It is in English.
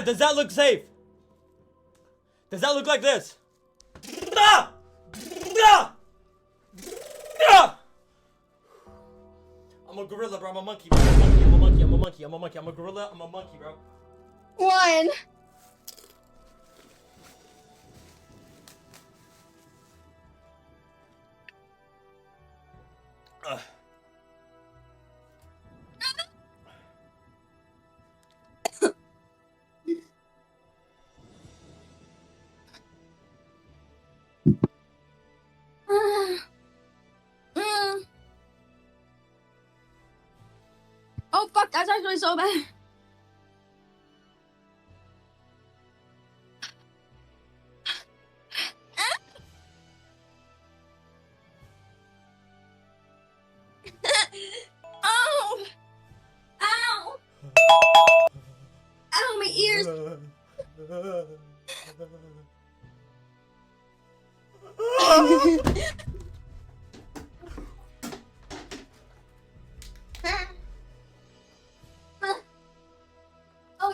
Does that look safe? Does that look like this? Ah! Ah! Ah! I'm a gorilla, bro. I'm a monkey. Bro. I'm a monkey. I'm a monkey. I'm a monkey. I'm a monkey. I'm a gorilla. I'm a monkey, bro. 1. Oh fuck, that's actually so bad. Ow! Ow! Ow, my ears! Oh,